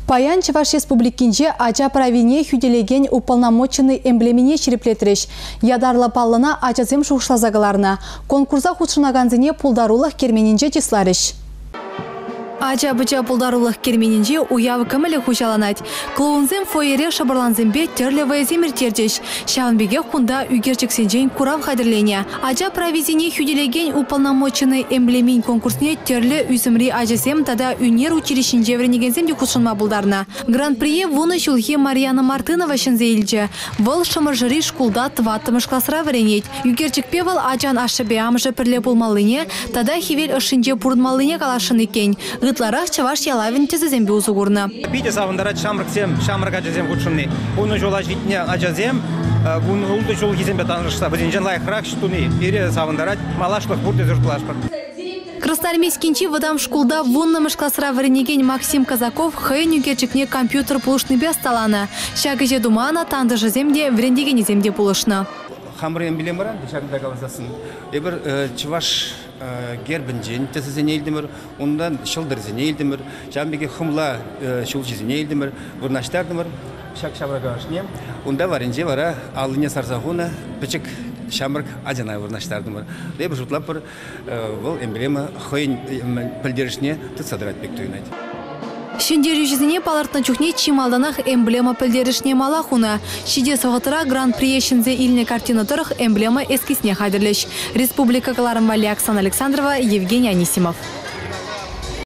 Паян Чуваш Республикинже ача правине хүделеген уполномоченный эмблемине череплетреш. Ядарлы паллына ачазем шуғышлазағыларына. Конкурса худшынаганзыне пулдарулық керменінже тесларыш. Ача-быча пулдарулық керменінже уявы кімілі хучаланать. Клоунзем фойере шабырланзембе терлевая земіртердеш. Шағынбеге хунда үгерчексенжен курав хадырлене. Ача правизине хүделеген уполномоченный эмблемин конкурсне терлі үзімри ачасем тада үнер училищенже вренегенземде худшынма булдарна. Гран-прие вуны шулхи Марьяна Мартынова шынзейлче. Выл шымыржыри шкулда тваттымыш классра вренет. Үгерчекпе выл ачан ашыбе амжы пірле булмалыне, тада хивел ышынже пурдмалыне калашын екен. Гытларах Чаваш ялавин тезезембе узугурна. Бите савындарат шамрак ачазем худшынны. Уны жола житне ачазем, улды жол кезембе танышса, бізенжен лайықрақ штуны. Ире савындарат малашлық бұрды зұртылашпыр. Красноармейскинчи выдам шкулда вуннымыш классра варенеген Максим Казаков хэню герчикне компьютер пулышны бе сталана. Шагыже думана тандыжы земде врендеген земде пулышны. Хамрын билемірін, шагында қаласасын. Эбір Чуваш гербінжен тесізіне елдімір, ондан шылдырзіне елдімір, жамбеге хымла шылжызіне елдімір, вырнаштардымыр, шак-шабыраға ашнем. Онда варенже вара алыне сарзағуна пічік шамырк адянай вырнаштардымыр. Эбір жұтлап бір бұл эмблема хойын пілдерішіне тұтсадырат бек түйінайды. Шендер жүзіне палартна чухне чималданах эмблема пілдерішне малахуна. Шиде соғытыра гран-прие шынзе иліне картина тұрық эмблема эскисне хайдырлеш. Республика Каларым Вали Оксана Александрова, Евгений Анисимов.